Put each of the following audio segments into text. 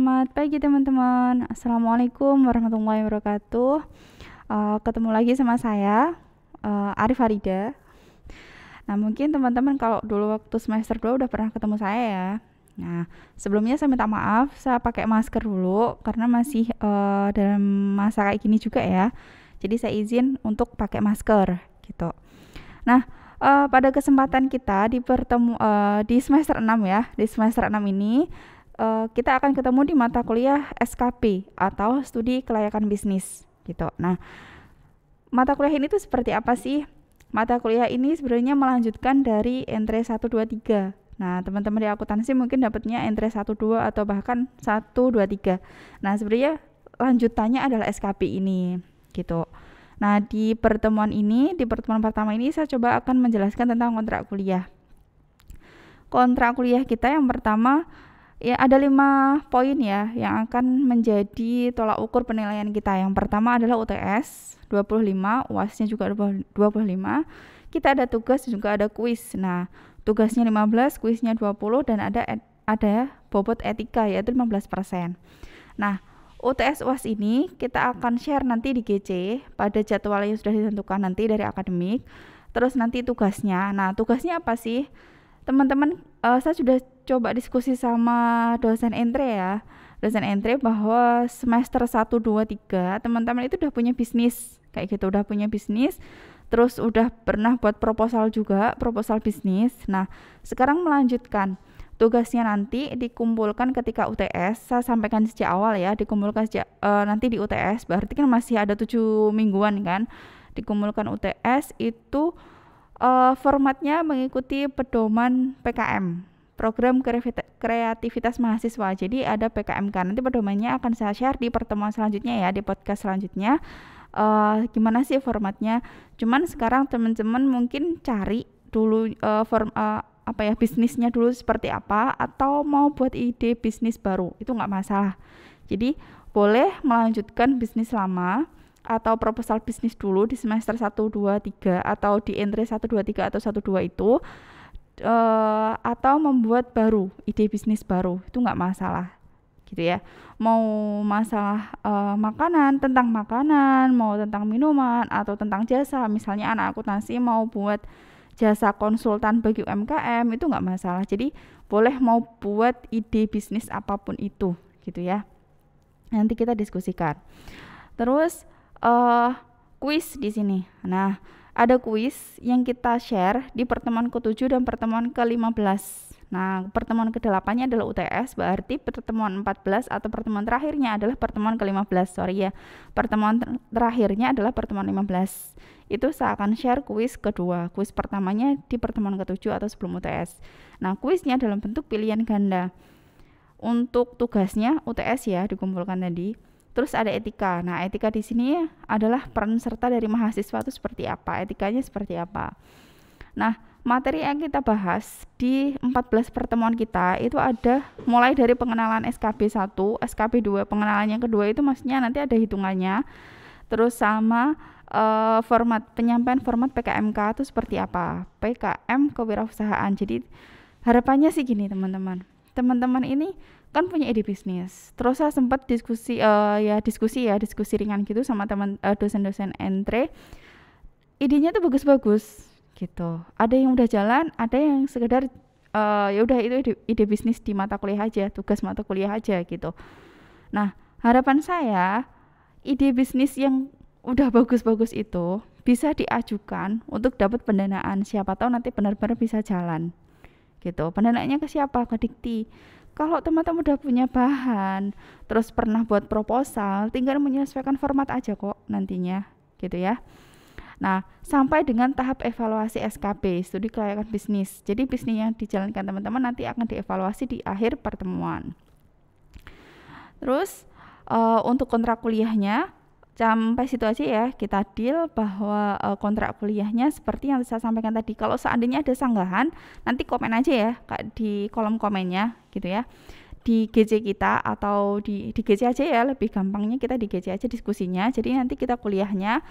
Selamat pagi teman-teman. Assalamualaikum warahmatullahi wabarakatuh. Ketemu lagi sama saya, Arif Farida. Nah, mungkin teman-teman kalau dulu waktu semester 2 udah pernah ketemu saya ya. Nah, sebelumnya saya minta maaf, saya pakai masker dulu karena masih dalam masa kayak gini juga ya. Jadi saya izin untuk pakai masker gitu. Nah, pada kesempatan kita di semester 6 ya. Di semester 6 ini kita akan ketemu di mata kuliah SKP atau Studi Kelayakan Bisnis gitu. Nah, mata kuliah ini tuh seperti apa sih? Mata kuliah ini sebenarnya melanjutkan dari Entre 1 2 3. Nah, teman-teman di akuntansi mungkin dapatnya Entre 1 2 atau bahkan 1 2 3. Nah, sebenarnya lanjutannya adalah SKP ini gitu. Nah, di pertemuan pertama ini saya coba akan menjelaskan tentang kontrak kuliah. Kontrak kuliah kita yang pertama ya ada 5 poin ya yang akan menjadi tolak ukur penilaian kita. Yang pertama adalah UTS 25, UAS-nya juga 25. Kita ada tugas juga ada kuis. Nah, tugasnya 15, kuisnya 20 dan ada bobot etika yaitu 15%. Nah, UTS UAS ini kita akan share nanti di GC pada jadwal yang sudah ditentukan nanti dari akademik. Terus nanti tugasnya. Nah, tugasnya apa sih? Teman-teman, saya sudah coba diskusi sama dosen Entre ya. Dosen Entre bahwa semester 1 2 3 teman-teman itu udah punya bisnis. Kayak gitu, udah punya bisnis. Terus udah pernah buat proposal juga, proposal bisnis. Nah, sekarang melanjutkan. Tugasnya nanti dikumpulkan ketika UTS. Saya sampaikan sejak awal ya, dikumpulkan nanti di UTS. Berarti kan masih ada 7 mingguan kan. Dikumpulkan UTS itu formatnya mengikuti pedoman PKM, Program Kreativitas Mahasiswa. Jadi ada PKMK. Nanti pedomannya akan saya share di pertemuan selanjutnya ya, di podcast selanjutnya. Gimana sih formatnya? Cuman sekarang teman-teman mungkin cari dulu bisnisnya dulu seperti apa, atau mau buat ide bisnis baru, itu nggak masalah. Jadi boleh melanjutkan bisnis lama atau proposal bisnis dulu di semester 1, 2, 3 atau di Entre 1, 2, 3 atau 1, 2 itu atau membuat baru, ide bisnis baru, itu nggak masalah gitu ya. Mau masalah tentang makanan, mau tentang minuman atau tentang jasa, misalnya anak akuntansi mau buat jasa konsultan bagi UMKM, itu nggak masalah. Jadi boleh mau buat ide bisnis apapun itu gitu ya. Nanti kita diskusikan. Terus kuis di sini. Nah, ada kuis yang kita share di pertemuan ke-7 dan pertemuan ke-15. Nah, pertemuan ke-8-nya adalah UTS, berarti pertemuan 14 atau pertemuan terakhirnya adalah pertemuan ke-15. Pertemuan terakhirnya adalah pertemuan 15. Itu saya akan share kuis kedua. Kuis pertamanya di pertemuan ke-7 atau sebelum UTS. Nah, kuisnya dalam bentuk pilihan ganda. Untuk tugasnya UTS ya, dikumpulkan tadi. Terus ada etika. Nah, etika di sini adalah peran serta dari mahasiswa itu seperti apa, etikanya seperti apa. Nah, materi yang kita bahas di 14 pertemuan kita itu ada mulai dari pengenalan SKB 1, SKB 2, pengenalan yang kedua itu maksudnya nanti ada hitungannya. Terus sama penyampaian format PKMK itu seperti apa, PKM kewirausahaan. Jadi harapannya sih gini teman-teman. Teman-teman ini kan punya ide bisnis. Terus saya sempat diskusi ringan gitu sama dosen-dosen Entre. Idenya tuh bagus-bagus gitu. Ada yang udah jalan, ada yang sekedar ya udah itu ide bisnis di mata kuliah aja, tugas mata kuliah aja gitu. Nah, harapan saya ide bisnis yang udah bagus-bagus itu bisa diajukan untuk dapat pendanaan. Siapa tahu nanti benar-benar bisa jalan gitu. Pendanaannya ke siapa? Ke Dikti. Kalau teman-teman udah punya bahan, terus pernah buat proposal, tinggal menyesuaikan format aja kok nantinya gitu ya. Nah, sampai dengan tahap evaluasi SKB, studi kelayakan bisnis. Jadi bisnis yang dijalankan teman-teman nanti akan dievaluasi di akhir pertemuan. Terus untuk kontrak kuliahnya sampai situ aja ya, kita deal bahwa kontrak kuliahnya seperti yang saya sampaikan tadi. Kalau seandainya ada sanggahan, nanti komen aja ya di kolom komennya gitu ya, di GC kita atau di GC aja ya, lebih gampangnya kita di GC aja diskusinya. Jadi nanti kita kuliahnya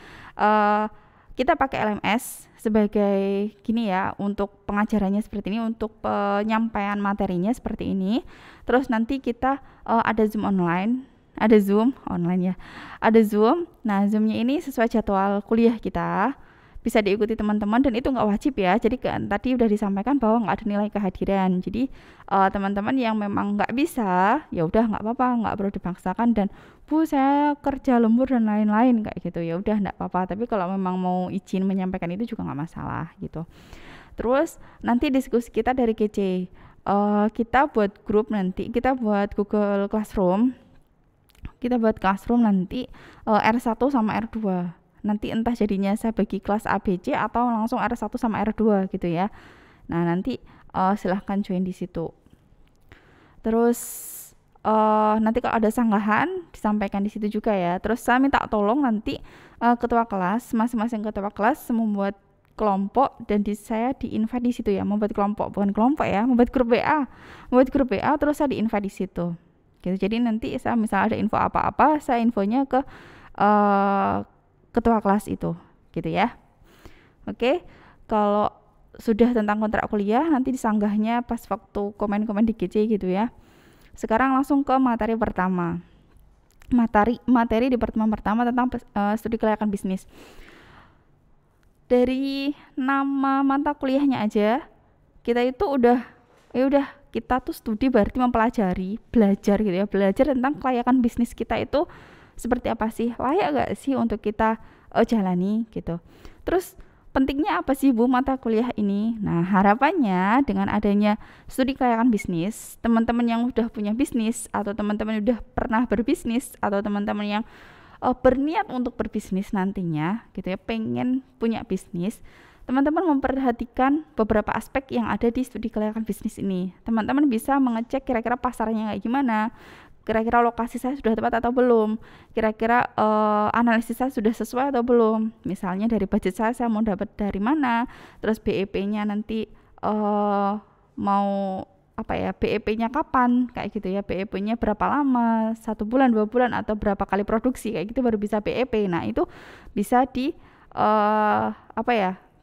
kita pakai LMS sebagai gini ya, untuk pengajarannya seperti ini, untuk penyampaian materinya seperti ini. Terus nanti kita ada Zoom online, ada Zoom online ya, ada Zoom. Nah, Zoomnya ini sesuai jadwal kuliah kita, bisa diikuti teman-teman, dan itu nggak wajib ya. Jadi kan tadi udah disampaikan bahwa nggak ada nilai kehadiran. Jadi teman-teman yang memang nggak bisa, ya udah nggak apa-apa, nggak perlu dipaksakan. Dan Bu, saya kerja lembur dan lain-lain kayak gitu, ya udah nggak apa-apa. Tapi kalau memang mau izin menyampaikan itu juga nggak masalah gitu. Terus nanti diskusi kita dari GC, kita buat grup, nanti kita buat Google Classroom, nanti R1 sama R2. Nanti entah jadinya saya bagi kelas ABC atau langsung R1 sama R2 gitu ya. Nah, nanti silahkan join di situ. Terus nanti kalau ada sanggahan disampaikan di situ juga ya. Terus saya minta tolong nanti ketua kelas, masing-masing ketua kelas membuat kelompok, dan saya di-invite di situ ya. Membuat kelompok, bukan kelompok ya, membuat grup WA. Terus saya di-invite di situ. Gitu. Jadi nanti saya misalnya ada info apa-apa, saya infonya ke ketua kelas itu, gitu ya. Oke, kalau sudah tentang kontrak kuliah, nanti disanggahnya pas waktu komen-komen di GC gitu ya. Sekarang langsung ke materi pertama. Materi di pertemuan pertama tentang studi kelayakan bisnis. Dari nama mata kuliahnya aja, kita itu udah kita tuh studi berarti belajar gitu ya, belajar tentang kelayakan bisnis kita itu seperti apa sih, layak gak sih untuk kita jalani gitu. Terus pentingnya apa sih Bu mata kuliah ini? Nah, harapannya dengan adanya studi kelayakan bisnis, teman-teman yang udah punya bisnis, atau teman-teman yang udah pernah berbisnis, atau teman-teman yang berniat untuk berbisnis nantinya gitu ya, pengen punya bisnis, teman-teman memperhatikan beberapa aspek yang ada di studi kelayakan bisnis ini. Teman-teman bisa mengecek kira-kira pasarnya kayak gimana, kira-kira lokasi saya sudah tepat atau belum, kira-kira analisis saya sudah sesuai atau belum. Misalnya dari budget saya mau dapat dari mana, terus BEP-nya nanti mau apa ya, BEP-nya kapan kayak gitu ya, BEP-nya berapa lama, 1 bulan, 2 bulan, atau berapa kali produksi kayak gitu baru bisa BEP. Nah, itu bisa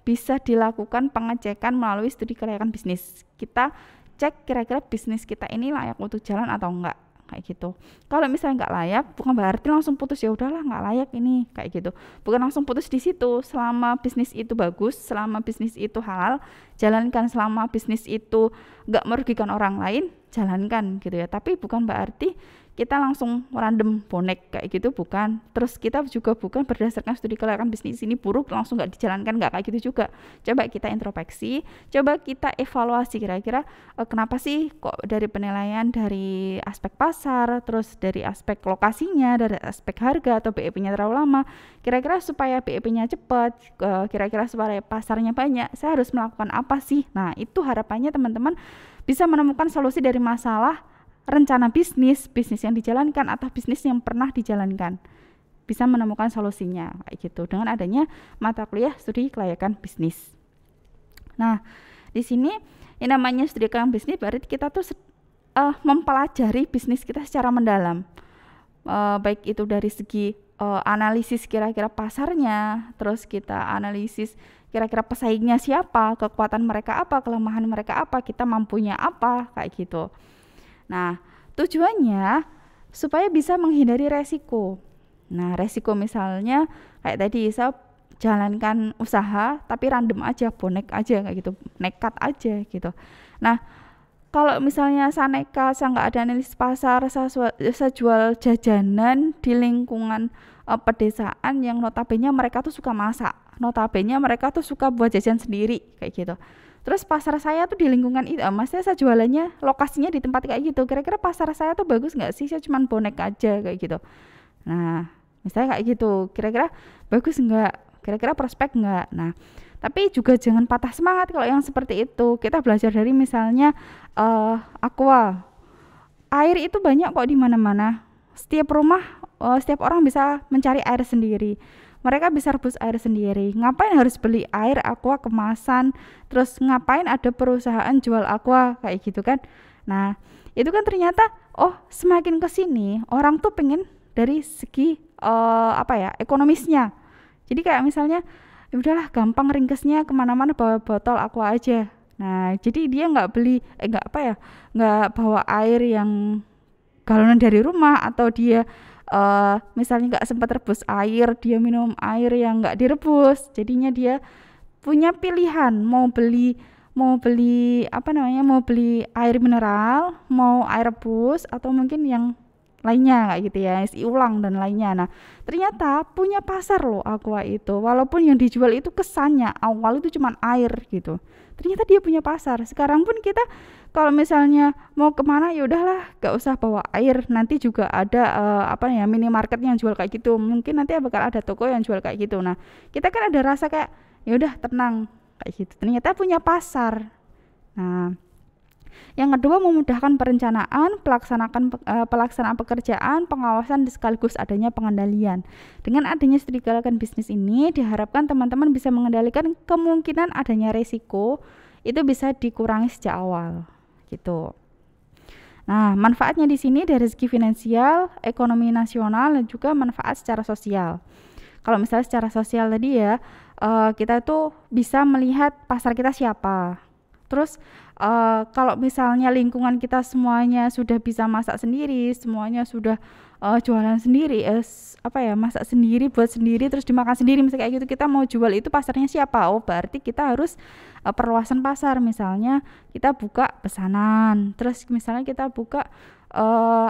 bisa dilakukan pengecekan melalui studi kelayakan bisnis. Kita cek kira-kira bisnis kita ini layak untuk jalan atau enggak kayak gitu. Kalau misalnya nggak layak, bukan berarti langsung putus, ya udahlah nggak layak ini kayak gitu. Bukan langsung putus di situ. Selama bisnis itu bagus, selama bisnis itu halal, jalankan. Selama bisnis itu nggak merugikan orang lain, jalankan gitu ya. Tapi bukan berarti kita langsung random bonek kayak gitu, bukan. Terus kita juga bukan berdasarkan studi kelayakan bisnis ini buruk langsung nggak dijalankan, nggak kayak gitu juga. Coba kita introspeksi, coba kita evaluasi kira-kira kenapa sih kok dari penilaian dari aspek pasar, terus dari aspek lokasinya, dari aspek harga atau BEP-nya terlalu lama, kira-kira supaya BEP-nya cepat, kira-kira supaya pasarnya banyak, saya harus melakukan apa sih? Nah, itu harapannya teman-teman bisa menemukan solusi dari masalah rencana bisnis yang dijalankan atau bisnis yang pernah dijalankan, bisa menemukan solusinya kayak gitu dengan adanya mata kuliah studi kelayakan bisnis. Nah, di sini yang namanya studi kelayakan bisnis berarti kita tuh mempelajari bisnis kita secara mendalam, baik itu dari segi analisis kira-kira pasarnya, terus kita analisis kira-kira pesaingnya siapa, kekuatan mereka apa, kelemahan mereka apa, kita mampunya apa kayak gitu. Nah, tujuannya supaya bisa menghindari resiko. Nah, resiko misalnya kayak tadi saya jalankan usaha tapi random aja, bonek aja kayak gitu, nekat aja gitu. Nah, kalau misalnya saya nekat, saya nggak ada analisis pasar, saya jual jajanan di lingkungan pedesaan yang notabene mereka tuh suka masak, notabene mereka tuh suka buat jajan sendiri kayak gitu. Terus pasar saya tuh di lingkungan itu, maksudnya saya jualannya lokasinya di tempat kayak gitu. Kira-kira pasar saya tuh bagus nggak sih? Saya cuma bonek aja kayak gitu. Nah, misalnya kayak gitu. Kira-kira bagus nggak? Kira-kira prospek nggak? Nah, tapi juga jangan patah semangat kalau yang seperti itu. Kita belajar dari misalnya aqua. Air itu banyak kok di mana-mana. Setiap rumah, setiap orang bisa mencari air sendiri. Mereka bisa rebus air sendiri. Ngapain harus beli air aqua kemasan? Terus ngapain ada perusahaan jual aqua kayak gitu kan? Nah, itu kan ternyata semakin kesini orang tuh pengen dari segi ekonomisnya. Jadi kayak misalnya ya udahlah gampang ringkesnya kemana-mana bawa botol aqua aja. Nah jadi dia nggak beli nggak apa ya, nggak bawa air yang galonan dari rumah, atau dia misalnya nggak sempat rebus air, dia minum air yang nggak direbus. Jadinya dia punya pilihan mau beli apa namanya, mau beli air mineral, mau air rebus, atau mungkin yang lainnya kayak gitu ya, isi ulang dan lainnya. Nah ternyata punya pasar loh aqua itu, walaupun yang dijual itu kesannya awal itu cuman air gitu, ternyata dia punya pasar. Sekarang pun kita kalau misalnya mau kemana ya udahlah gak usah bawa air, nanti juga ada apa ya, minimarket yang jual kayak gitu, mungkin nanti bakal ada toko yang jual kayak gitu. Nah kita kan ada rasa kayak ya udah tenang kayak gitu, ternyata punya pasar. Nah yang kedua, memudahkan perencanaan, pelaksanaan pekerjaan, pengawasan sekaligus adanya pengendalian. Dengan adanya serigalakan bisnis ini diharapkan teman-teman bisa mengendalikan kemungkinan adanya resiko, itu bisa dikurangi sejak awal gitu. Nah, manfaatnya di sini dari segi finansial, ekonomi nasional, dan juga manfaat secara sosial. Kalau misalnya secara sosial tadi ya, kita tuh bisa melihat pasar kita siapa. Terus kalau misalnya lingkungan kita semuanya sudah bisa masak sendiri, semuanya sudah jualan sendiri, apa ya, masak sendiri, buat sendiri, terus dimakan sendiri, misalnya kayak gitu, kita mau jual itu pasarnya siapa? Oh berarti kita harus perluasan pasar. Misalnya kita buka pesanan, terus misalnya kita buka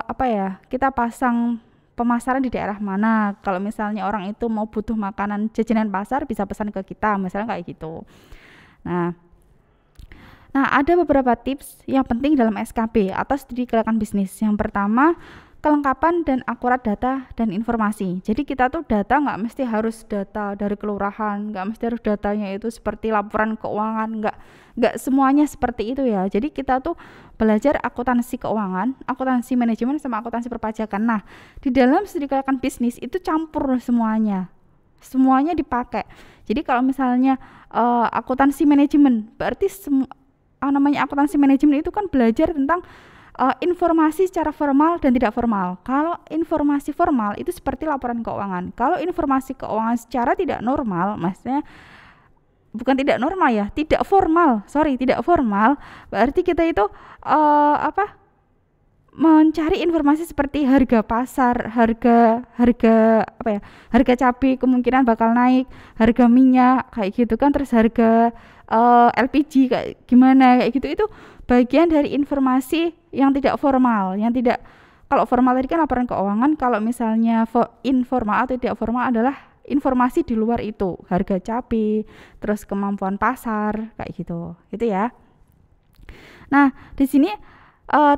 apa ya, kita pasang pemasaran di daerah mana. Kalau misalnya orang itu mau butuh makanan jajanan pasar, bisa pesan ke kita, misalnya kayak gitu. Nah, ada beberapa tips yang penting dalam SKB atau studi kelayakan bisnis. Yang pertama, kelengkapan dan akurat data dan informasi. Jadi kita tuh data nggak mesti harus data dari kelurahan, nggak mesti harus datanya itu seperti laporan keuangan, nggak semuanya seperti itu ya. Jadi kita tuh belajar akuntansi keuangan, akuntansi manajemen, sama akuntansi perpajakan. Nah, di dalam studi kelayakan bisnis itu campur semuanya dipakai. Jadi kalau misalnya akuntansi manajemen, berarti namanya akuntansi manajemen itu kan belajar tentang informasi secara formal dan tidak formal. Kalau informasi formal itu seperti laporan keuangan. Kalau informasi keuangan secara tidak normal, maksudnya bukan tidak normal ya, tidak formal, berarti kita itu mencari informasi seperti harga pasar, harga apa ya, harga cabai kemungkinan bakal naik, harga minyak kayak gitu kan, terus harga LPG kayak gimana kayak gitu. Itu bagian dari informasi yang tidak formal, yang tidak. Kalau formal tadi kan laporan keuangan, kalau misalnya informal atau tidak formal adalah informasi di luar itu, harga cabai, terus kemampuan pasar kayak gitu ya. Nah di sini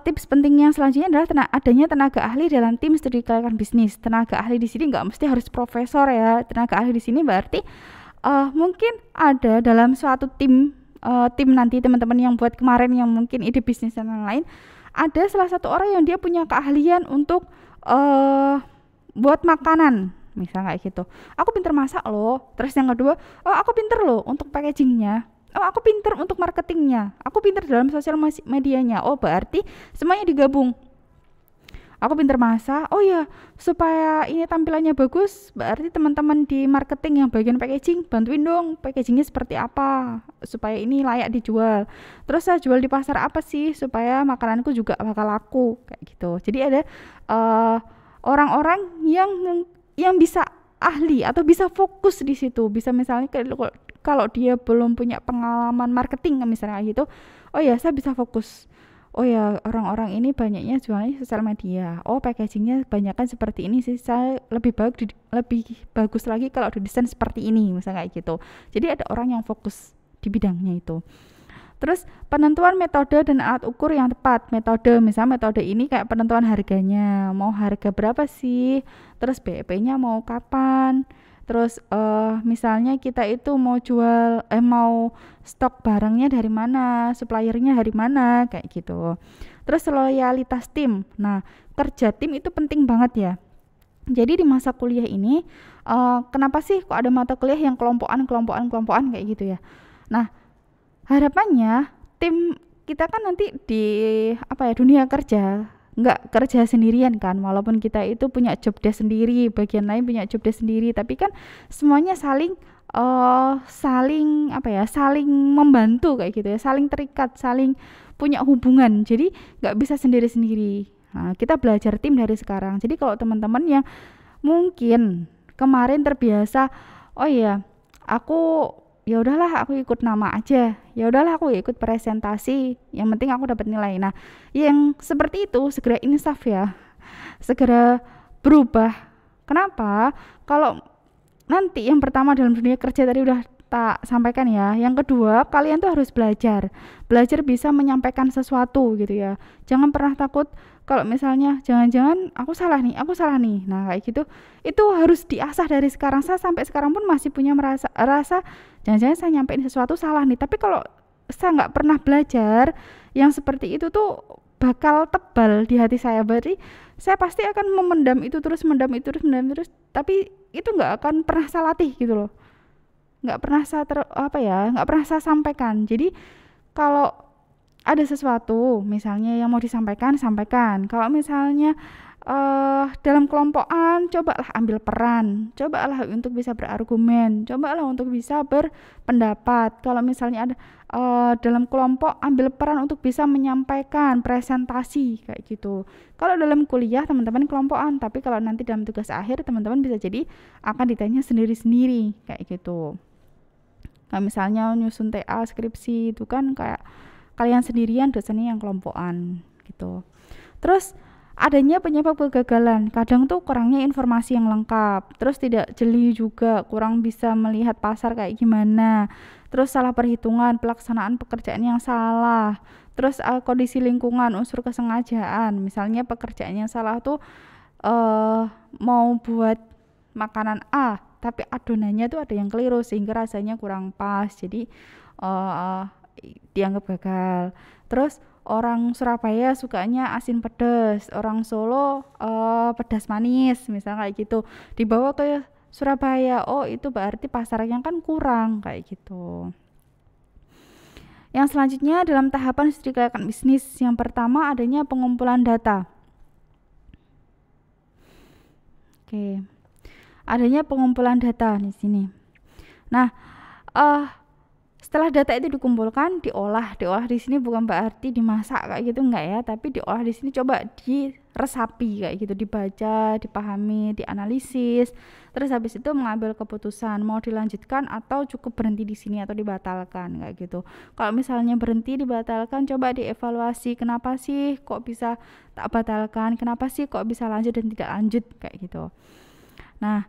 tips penting yang selanjutnya adalah adanya tenaga ahli dalam tim studi kelayakan bisnis. Tenaga ahli di sini nggak mesti harus profesor ya. Tenaga ahli di sini berarti mungkin ada dalam suatu tim nanti teman-teman yang buat kemarin yang mungkin ide bisnis dan lain-lain, ada salah satu orang yang dia punya keahlian untuk buat makanan, misalnya kayak gitu. Aku pinter masak loh. Terus yang kedua, oh aku pinter loh untuk packagingnya. Oh aku pinter untuk marketingnya. Aku pinter dalam sosial medianya. Oh berarti semuanya digabung. Aku pinter masak, oh ya supaya ini tampilannya bagus, berarti teman-teman di marketing yang bagian packaging bantuin dong packagingnya seperti apa supaya ini layak dijual. Terus saya jual di pasar apa sih supaya makananku juga bakal laku kayak gitu. Jadi ada orang-orang yang bisa ahli atau bisa fokus di situ. Bisa misalnya kalau dia belum punya pengalaman marketing misalnya gitu, oh ya saya bisa fokus. Oh ya orang-orang ini banyaknya jualnya sosial media. Oh packagingnya banyakkan seperti ini sih. Saya lebih bagus lagi kalau didesain seperti ini misalnya kayak gitu. Jadi ada orang yang fokus di bidangnya itu. Terus penentuan metode dan alat ukur yang tepat. Misalnya metode ini kayak penentuan harganya. Mau harga berapa sih? Terus BEP-nya mau kapan? Terus misalnya kita itu mau stok barangnya dari mana, suppliernya dari mana, kayak gitu. Terus loyalitas tim. Nah, kerja tim itu penting banget ya. Jadi di masa kuliah ini, kenapa sih kok ada mata kuliah yang kelompokan kayak gitu ya? Nah, harapannya tim kita kan nanti di dunia kerja nggak kerja sendirian kan, walaupun kita itu punya job desk sendiri, bagian lain punya job desk sendiri, tapi kan semuanya saling saling apa ya, saling membantu kayak gitu ya, saling terikat, saling punya hubungan. Jadi nggak bisa sendiri-sendiri. Nah, kita belajar tim dari sekarang. Jadi kalau teman-teman yang mungkin kemarin terbiasa, oh iya, aku ya udahlah aku ikut nama aja. Ya udahlah aku ikut presentasi, yang penting aku dapat nilai. Nah, yang seperti itu segera insaf ya. Segera berubah. Kenapa? Kalau nanti yang pertama dalam dunia kerja tadi udah tak sampaikan ya. Yang kedua, kalian tuh harus belajar. Belajar bisa menyampaikan sesuatu gitu ya. Jangan pernah takut kalau misalnya jangan-jangan aku salah nih. Nah, kayak gitu. Itu harus diasah dari sekarang. Saya sampai sekarang pun masih punya rasa jangan-jangan saya nyampein sesuatu salah nih. Tapi kalau saya nggak pernah belajar yang seperti itu tuh bakal tebal di hati saya. Berarti saya pasti akan mendam itu terus, tapi itu nggak akan pernah saya latih gitu loh, nggak pernah saya nggak pernah saya sampaikan. Jadi kalau ada sesuatu misalnya yang mau disampaikan, sampaikan. Kalau misalnya dalam kelompokan, cobalah ambil peran, cobalah untuk bisa berargumen, cobalah untuk bisa berpendapat. Kalau misalnya ada dalam kelompok, ambil peran untuk bisa menyampaikan presentasi kayak gitu. Kalau dalam kuliah teman-teman kelompokan, tapi kalau nanti dalam tugas akhir teman-teman bisa jadi akan ditanya sendiri-sendiri kayak gitu. Nah, misalnya nyusun TA skripsi itu kan kayak kalian sendirian, dosennya yang kelompokan gitu. Terus adanya penyebab kegagalan, kadang tuh kurangnya informasi yang lengkap, terus tidak jeli juga, kurang bisa melihat pasar kayak gimana, terus salah perhitungan, pelaksanaan pekerjaan yang salah, terus kondisi lingkungan, unsur kesengajaan. Misalnya pekerjaan yang salah tuh mau buat makanan A tapi adonannya tuh ada yang keliru sehingga rasanya kurang pas, jadi dianggap gagal. Terus orang Surabaya sukanya asin pedas, orang Solo pedas manis, misalnya kayak gitu. Dibawa ke Surabaya, oh itu berarti pasarnya kan kurang kayak gitu. Yang selanjutnya dalam tahapan studi kelayakan bisnis, yang pertama adanya pengumpulan data. Oke. Adanya pengumpulan data di sini. Nah, setelah data itu dikumpulkan, diolah di sini bukan berarti dimasak kayak gitu enggak ya, tapi diolah di sini coba diresapi kayak gitu, dibaca, dipahami, dianalisis, terus habis itu mengambil keputusan mau dilanjutkan atau cukup berhenti di sini atau dibatalkan kayak gitu. Kalau misalnya berhenti, dibatalkan, coba dievaluasi, kenapa sih kok bisa tak batalkan, kenapa sih kok bisa lanjut dan tidak lanjut kayak gitu. Nah,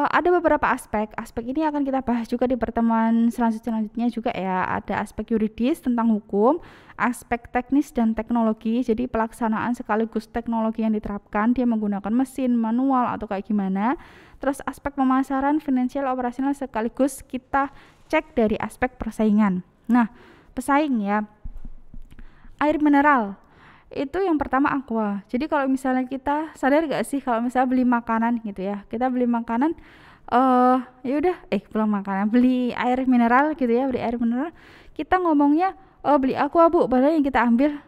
ada beberapa aspek ini akan kita bahas juga di pertemuan selanjutnya juga ya. Ada aspek yuridis tentang hukum, aspek teknis dan teknologi, jadi pelaksanaan sekaligus teknologi yang diterapkan, dia menggunakan mesin, manual atau kayak gimana. Terus aspek pemasaran, finansial, operasional, sekaligus kita cek dari aspek persaingan. Nah, pesaing ya, air mineral itu yang pertama aqua. Jadi kalau misalnya kita sadar gak sih kalau misalnya beli makanan gitu ya, kita beli makanan ya udah belum makanan, beli air mineral gitu ya, beli air mineral, kita ngomongnya beli aqua bu, padahal yang kita ambil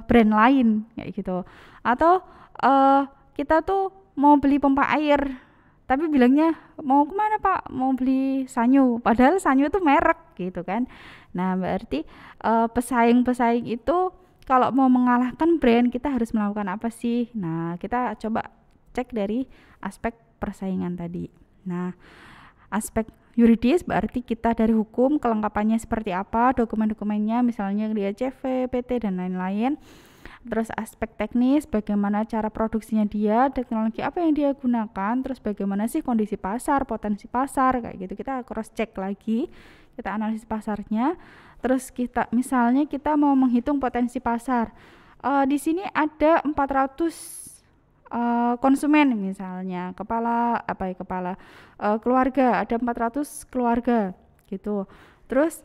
brand lain kayak gitu. Atau kita tuh mau beli pompa air tapi bilangnya mau kemana pak, mau beli Sanyo, padahal Sanyo itu merek gitu kan. Nah berarti pesaing-pesaing itu kalau mau mengalahkan brand kita harus melakukan apa sih? Nah, kita coba cek dari aspek persaingan tadi. Nah, aspek yuridis berarti kita dari hukum kelengkapannya seperti apa, dokumen-dokumennya misalnya dia CV, PT dan lain-lain. Terus aspek teknis bagaimana cara produksinya dia, teknologi apa yang dia gunakan, terus bagaimana sih kondisi pasar, potensi pasar kayak gitu. Kita cross check lagi, kita analisis pasarnya. Terus kita misalnya kita mau menghitung potensi pasar. Di sini ada 400 konsumen misalnya, keluarga, ada 400 keluarga gitu. Terus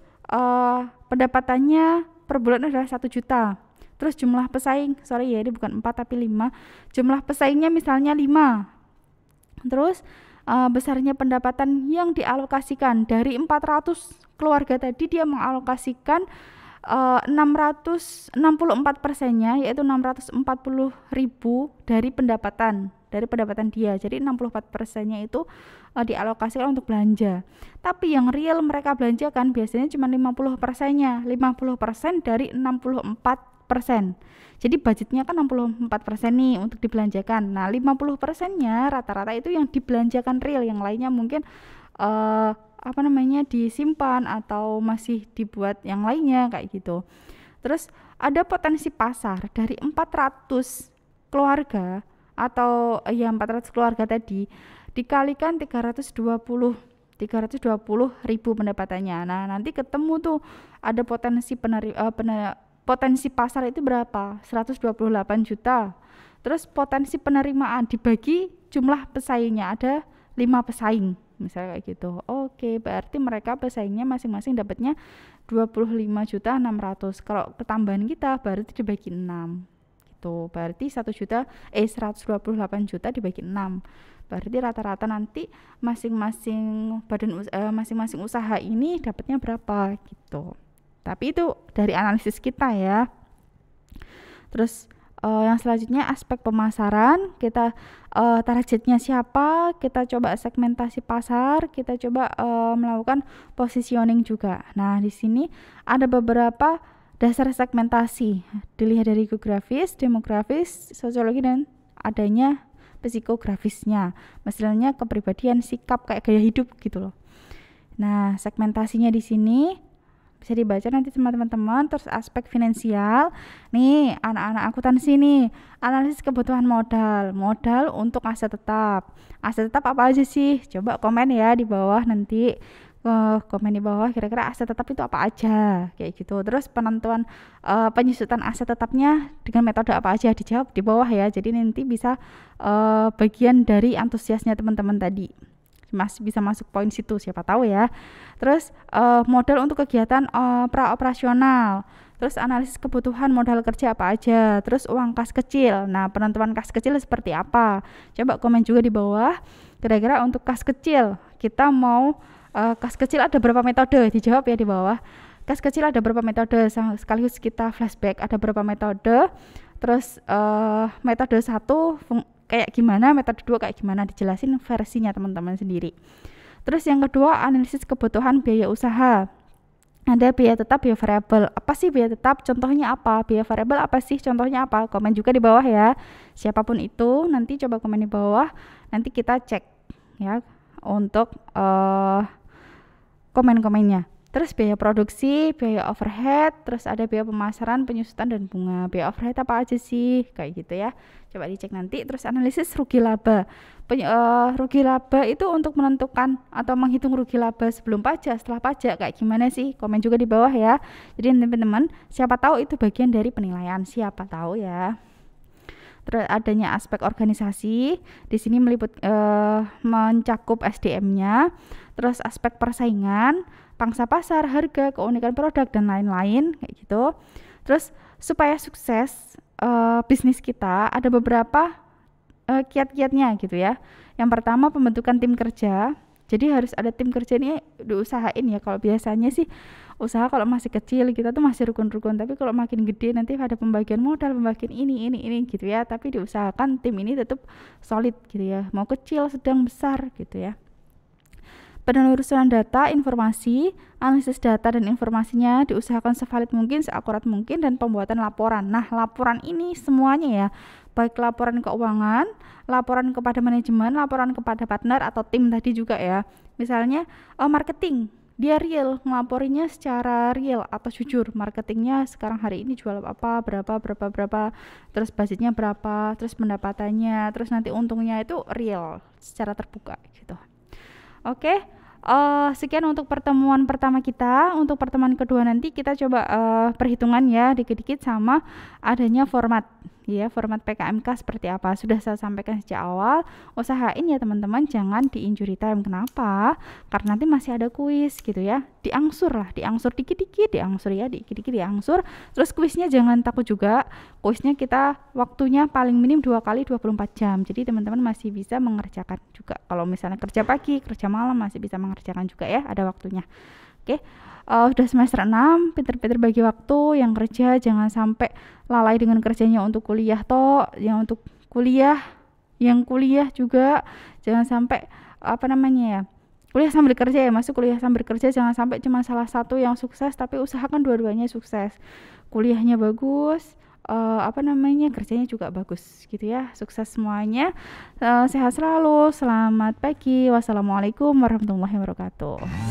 pendapatannya per bulan adalah 1 juta. Terus jumlah pesaing, ini bukan 4 tapi 5. Jumlah pesaingnya misalnya 5. Terus besarnya pendapatan yang dialokasikan dari 400 keluarga tadi, dia mengalokasikan 664%-nya yaitu 640.000 dari pendapatan dari pendapatan dia. Jadi 64%-nya itu dialokasikan untuk belanja. Tapi yang real mereka belanjakan biasanya cuma 50%-nya. 50% dari 64%. Jadi budgetnya kan 64% nih untuk dibelanjakan. Nah, 50%-nya rata-rata itu yang dibelanjakan real, yang lainnya mungkin disimpan atau masih dibuat yang lainnya kayak gitu. Terus ada potensi pasar dari 400 keluarga atau 400 keluarga tadi dikalikan 320 ribu pendapatannya. Nah, nanti ketemu tuh ada potensi pasar itu berapa? 128 juta. Terus potensi penerimaan dibagi jumlah pesaingnya, ada 5 pesaing misalnya kayak gitu. Oke, berarti mereka pesaingnya masing-masing dapatnya 25.600.000. Kalau ketambahan kita berarti dibagi 6 gitu. Berarti 128 juta dibagi 6. Berarti rata-rata nanti masing-masing masing-masing usaha ini dapatnya berapa gitu. Tapi itu dari analisis kita ya. Terus yang selanjutnya aspek pemasaran, kita targetnya siapa, kita coba segmentasi pasar, kita coba melakukan positioning juga. Nah, di sini ada beberapa dasar segmentasi, dilihat dari geografis, demografis, sosiologi, dan adanya psikografisnya. Misalnya kepribadian, sikap, kayak gaya hidup gitu loh. Nah, segmentasinya di sini bisa dibaca nanti sama teman-teman. Terus aspek finansial nih, anak-anak akuntansi nih, analisis kebutuhan modal untuk aset tetap apa aja sih, coba komen ya di bawah, nanti komen di bawah kira-kira aset tetap itu apa aja kayak gitu. Terus penentuan penyusutan aset tetapnya dengan metode apa aja, dijawab di bawah ya, jadi nanti bisa bagian dari antusiasnya teman-teman tadi masih bisa masuk poin situ, siapa tahu ya. Terus modal untuk kegiatan praoperasional, terus analisis kebutuhan modal kerja apa aja, terus uang kas kecil. Nah, penentuan kas kecil seperti apa, coba komen juga di bawah. Kira-kira untuk kas kecil kita mau kas kecil ada berapa metode, dijawab ya di bawah. Kas kecil ada berapa metode, sekaligus kita flashback ada berapa metode. Terus metode 1 kayak gimana, metode 2 kayak gimana, dijelasin versinya teman-teman sendiri. Terus yang kedua, analisis kebutuhan biaya usaha. Ada biaya tetap, biaya variabel. Apa sih biaya tetap? Contohnya apa? Biaya variabel apa sih? Contohnya apa? Komen juga di bawah ya. Siapapun itu, nanti coba komen di bawah. Nanti kita cek ya untuk komen-komennya. Terus biaya produksi, biaya overhead, terus ada biaya pemasaran, penyusutan, dan bunga. Biaya overhead apa aja sih? Kayak gitu ya. Coba dicek nanti. Terus analisis rugi laba. Rugi laba itu untuk menentukan atau menghitung rugi laba sebelum pajak, setelah pajak. Kayak gimana sih? Komen juga di bawah ya. Jadi teman-teman, siapa tahu itu bagian dari penilaian. Siapa tahu ya. Terus adanya aspek organisasi. Di sini mencakup SDM-nya. Terus aspek persaingan, pangsa pasar, harga, keunikan produk, dan lain-lain kayak gitu. Terus supaya sukses bisnis kita ada beberapa kiat-kiatnya gitu ya. Yang pertama, pembentukan tim kerja. Jadi harus ada tim kerja ini diusahain ya. Kalau biasanya sih usaha kalau masih kecil kita tuh masih rukun-rukun, tapi kalau makin gede nanti ada pembagian modal, pembagian ini gitu ya. Tapi diusahakan tim ini tetap solid gitu ya, mau kecil, sedang, besar gitu ya. Penelusuran data, informasi, analisis data dan informasinya diusahakan sevalid mungkin, seakurat mungkin, dan pembuatan laporan. Nah, laporan ini semuanya ya, baik laporan keuangan, laporan kepada manajemen, laporan kepada partner atau tim tadi juga ya. Misalnya marketing, dia real, ngelaporinya secara real atau jujur. Marketingnya sekarang hari ini jual apa, berapa, terus budgetnya berapa, terus pendapatannya, terus nanti untungnya itu real, secara terbuka gitu. Oke, sekian untuk pertemuan pertama kita. Untuk pertemuan kedua nanti kita coba perhitungan ya dikit-dikit sama adanya format ya, format PKMK seperti apa. Sudah saya sampaikan sejak awal. Usahain ya teman-teman jangan di injury time. Kenapa? Karena nanti masih ada kuis gitu ya. Diangsur dikit-dikit, diangsur. Terus kuisnya jangan takut juga. Kuisnya kita waktunya paling minim 2 kali 24 jam. Jadi teman-teman masih bisa mengerjakan juga. Kalau misalnya kerja pagi, kerja malam masih bisa mengerjakan juga ya, ada waktunya. Oke. Udah semester 6, pinter-pinter bagi waktu. Yang kerja jangan sampai lalai dengan kerjanya untuk kuliah toh. Yang untuk kuliah Yang kuliah juga jangan sampai apa namanya ya, kuliah sambil kerja ya, masuk kuliah sambil kerja, jangan sampai cuma salah satu yang sukses, tapi usahakan dua-duanya sukses. Kuliahnya bagus, apa namanya, kerjanya juga bagus gitu ya. Sukses semuanya. Sehat selalu. Selamat pagi. Wassalamualaikum warahmatullahi wabarakatuh.